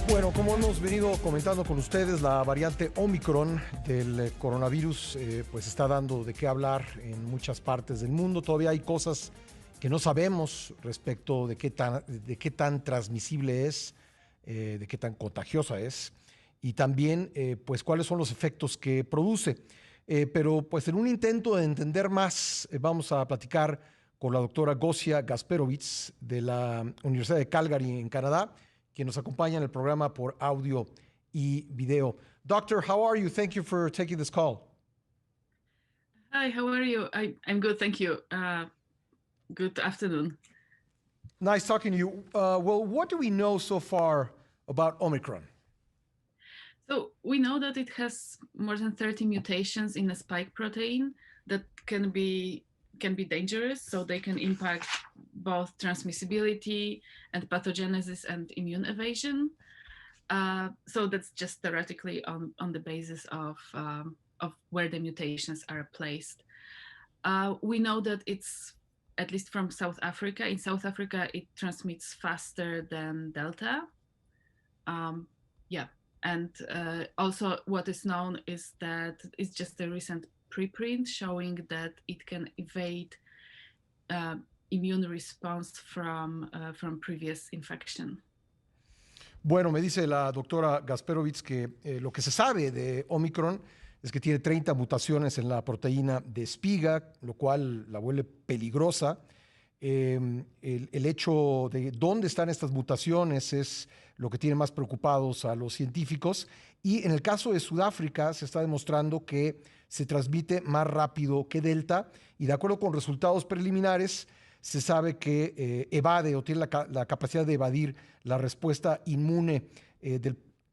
Bueno, como hemos venido comentando con ustedes, la variante Ómicron del coronavirus pues está dando de qué hablar en muchas partes del mundo. Todavía hay cosas que no sabemos respecto de qué tan transmisible es, de qué tan contagiosa es y también pues cuáles son los efectos que produce. Pero pues en un intento de entender más, vamos a platicar con la doctora Gosia Gasperowicz de la Universidad de Calgary en Canadá, quien nos acompaña en el programa por audio y video. Doctor, how are you? Thank you for taking this call. Hi, how are you? I'm good, thank you. Good afternoon. Nice talking to you. Well, what do we know so far about Omicron? So we know that it has more than 30 mutations in a spike protein that can be dangerous. So they can impact both transmissibility and pathogenesis and immune evasion. So that's just theoretically on the basis of where the mutations are placed. We know that it's, at least from South Africa. In South Africa, it transmits faster than Delta. And also what is known is that it's just a recent preprint showing that it can evade immune response from previous infection. Bueno, me dice la doctora Gasperowicz que lo que se sabe de Omicron es que tiene 30 mutaciones en la proteína de espiga, lo cual la vuelve peligrosa. El hecho de dónde están estas mutaciones es lo que tiene más preocupados a los científicos. Y en el caso de Sudáfrica se está demostrando que se transmite más rápido que Delta y de acuerdo con resultados preliminares se sabe que evade o tiene la capacidad de evadir la respuesta inmune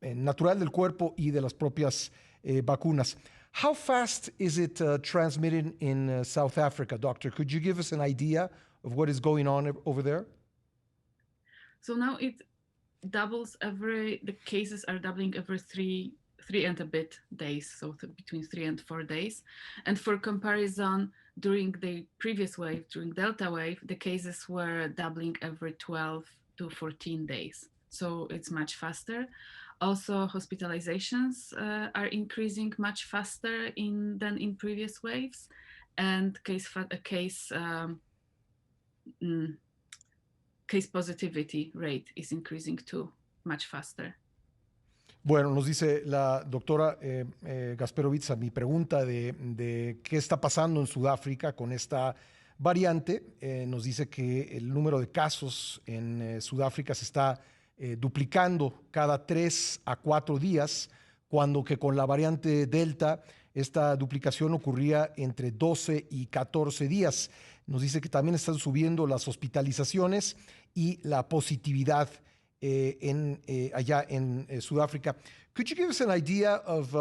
natural del cuerpo y de las propias vacunas. How fast is it transmitted in South Africa, doctor? Could you give us an idea of what is going on over there? So now it doubles the cases are doubling every three and a bit days, so between 3 and 4 days. And for comparison, during the previous wave, during Delta wave, the cases were doubling every 12 to 14 days. So it's much faster. Also, hospitalizations are increasing much faster than in previous waves, and case positivity rate is increasing too, much faster. Bueno, nos dice la doctora Gasperowicz a mi pregunta de qué está pasando en Sudáfrica con esta variante. Nos dice que el número de casos en Sudáfrica se está duplicando cada 3 a 4 días, cuando que con la variante Delta esta duplicación ocurría entre 12 y 14 días. Nos dice que también están subiendo las hospitalizaciones y la positividad allá en Sudáfrica. Could you give us an idea of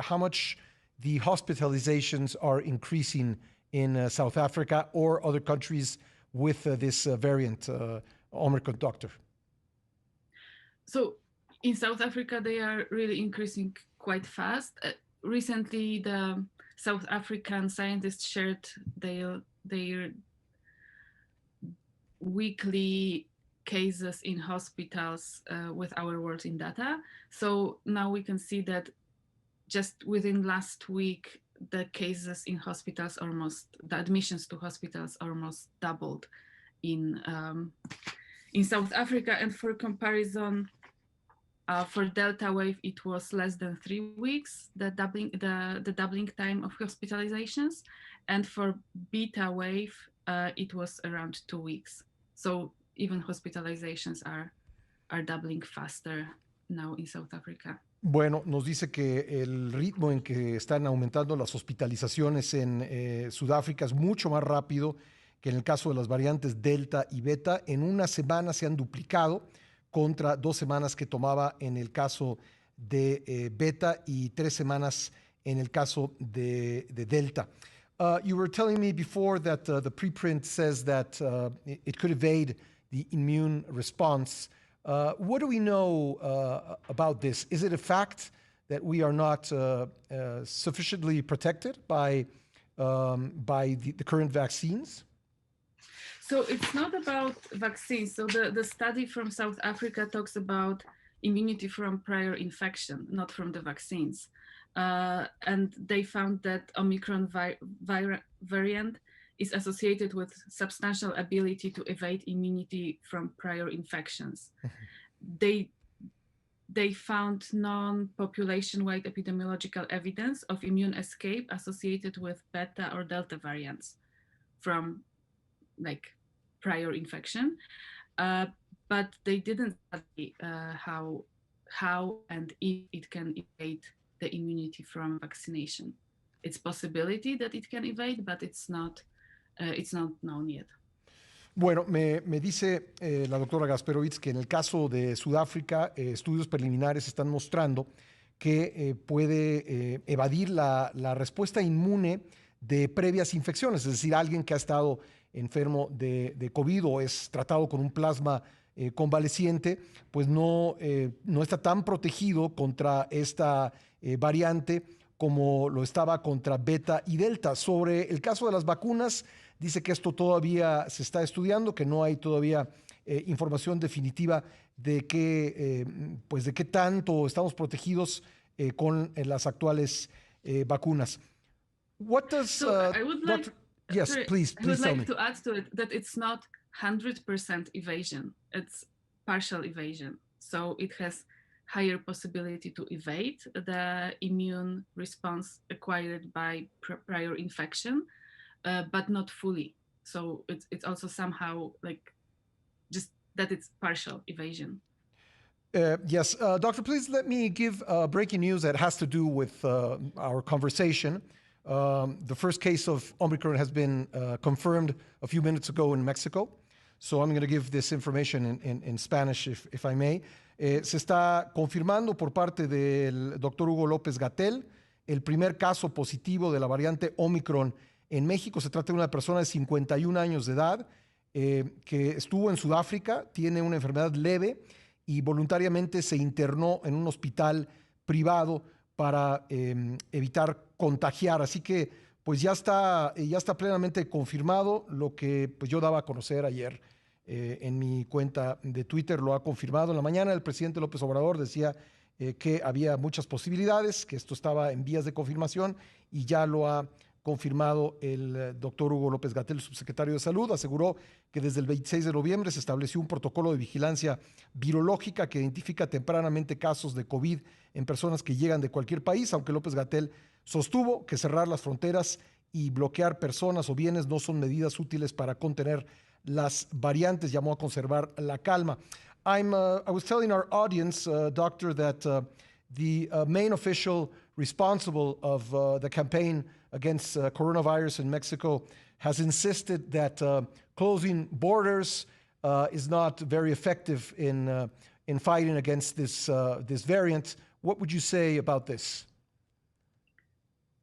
how much the hospitalizations are increasing in South Africa or other countries with this variant, Omicron, doctor? So in South Africa, they are really increasing quite fast. Recently, the South African scientists shared their weekly cases in hospitals with our world in data. So now we can see that just within last week, the cases in hospitals the admissions to hospitals almost doubled in South Africa. And for comparison, for Delta wave, it was less than 3 weeks, the doubling time of hospitalizations. And for Beta wave, it was around 2 weeks. So even hospitalizations are doubling faster now in South Africa. Bueno, nos dice que el ritmo en que están aumentando las hospitalizaciones en Sudáfrica es mucho más rápido que en el caso de las variantes Delta y Beta. En una semana se han duplicado contra 2 semanas que tomaba en el caso de Beta y 3 semanas en el caso de Delta. You were telling me before that the preprint says that it could evade the immune response. What do we know about this? Is it a fact that we are not sufficiently protected by the current vaccines? So it's not about vaccines. So the study from South Africa talks about immunity from prior infection, not from the vaccines. And they found that Omicron variant is associated with substantial ability to evade immunity from prior infections. They found non-population-wide epidemiological evidence of immune escape associated with beta or delta variants from like prior infection, but they didn't study how and if it can evade the immunity from vaccination. It's possibility that it can evade, but it's not known yet. Bueno, me dice la doctora Gasperowicz que en el caso de Sudáfrica, estudios preliminares están mostrando que puede evadir la respuesta inmune de previas infecciones, es decir, alguien que ha estado enfermo de COVID o es tratado con un plasma convaleciente, pues no está tan protegido contra esta variante como lo estaba contra beta y delta. Sobre el caso de las vacunas, dice que esto todavía se está estudiando, que no hay todavía información definitiva de qué tanto estamos protegidos con las actuales vacunas. What does I would like, yes, sorry, please I would tell like me. to add to it that it's not 100% evasion. It's partial evasion. So it has higher possibility to evade the immune response acquired by prior infection, but not fully. So it's also somehow like just that it's partial evasion. Yes, doctor, please let me give breaking news that has to do with our conversation. The first case of Omicron has been confirmed a few minutes ago in Mexico. So I'm going to give this information in Spanish, if I may. Se está confirmando por parte del doctor Hugo López-Gatell el primer caso positivo de la variante Omicron en México. Se trata de una persona de 51 años de edad que estuvo en Sudáfrica, tiene una enfermedad leve y voluntariamente se internó en un hospital privado para evitar contagiar. Así que pues ya está plenamente confirmado lo que pues, yo daba a conocer ayer en mi cuenta de Twitter, lo ha confirmado. En la mañana el presidente López Obrador decía que había muchas posibilidades, que esto estaba en vías de confirmación y ya lo ha confirmado el doctor Hugo López-Gatell, subsecretario de Salud. Aseguró que desde el 26 de noviembre se estableció un protocolo de vigilancia virológica que identifica tempranamente casos de COVID en personas que llegan de cualquier país, aunque López-Gatell sostuvo que cerrar las fronteras y bloquear personas o bienes no son medidas útiles para contener las variantes. Llamó a conservar la calma. I was telling our audience, doctor, that the main official responsible of the campaign against coronavirus in Mexico has insisted that closing borders is not very effective in fighting against this variant. What would you say about this?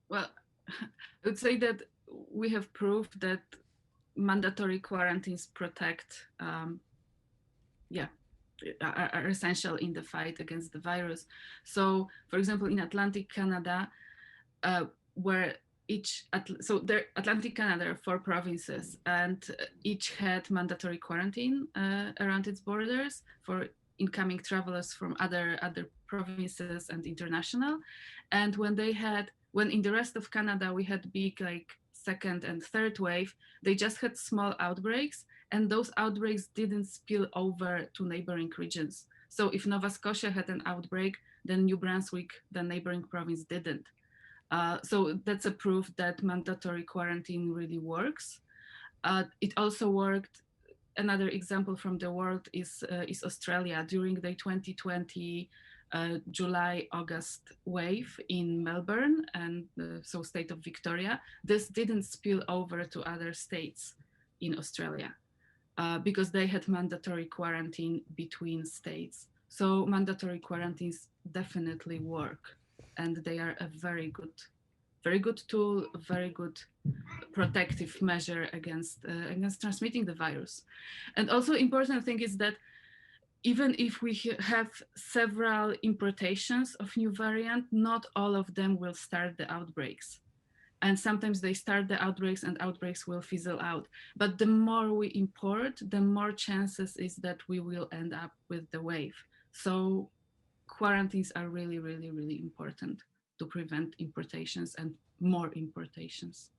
Well, I would say that we have proved that mandatory quarantines protect, are essential in the fight against the virus. So, for example, in Atlantic Canada, where Atlantic Canada are 4 provinces, and each had mandatory quarantine around its borders for incoming travelers from other provinces and international. And when in the rest of Canada we had big like second and third wave, they just had small outbreaks, and those outbreaks didn't spill over to neighboring regions. So if Nova Scotia had an outbreak, then New Brunswick, the neighboring province, didn't. So that's a proof that mandatory quarantine really works. It also worked. Another example from the world is Australia during the 2020 July-August wave in Melbourne and so state of Victoria. This didn't spill over to other states in Australia because they had mandatory quarantine between states. So mandatory quarantines definitely work, and they are a very good tool, a very good protective measure against transmitting the virus. And also important thing is that even if we have several importations of new variant, not all of them will start the outbreaks. And sometimes they start the outbreaks and outbreaks will fizzle out. But the more we import, the more chances is that we will end up with the wave. So quarantines are really, really, really important to prevent importations and more importations.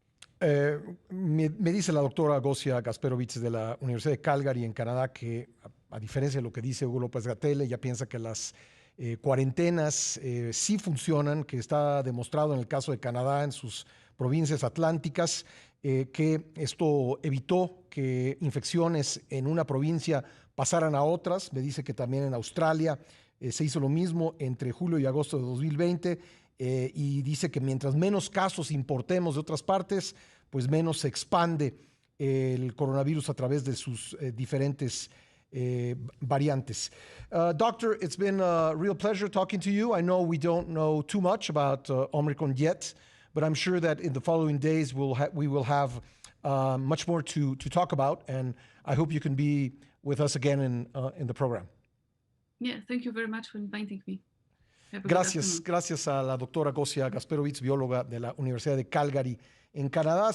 Me dice la doctora Gosia Gasperowicz de la Universidad de Calgary en Canadá que, a diferencia de lo que dice Hugo López-Gatell, ella piensa que las cuarentenas sí funcionan, que está demostrado en el caso de Canadá, en sus provincias atlánticas, que esto evitó que infecciones en una provincia pasaran a otras. Me dice que también en Australia se hizo lo mismo entre julio y agosto de 2020, y dice que mientras menos casos importemos de otras partes, pues menos se expande el coronavirus a través de sus diferentes variantes. Doctor, it's been a real pleasure talking to you. I know we don't know too much about Omicron yet, but I'm sure that in the following days we will have much more to talk about, and I hope you can be with us again in the program. Yeah, thank you very much for inviting me. Gracias a la doctora Gosia Gasperowicz, bióloga de la Universidad de Calgary en Canadá.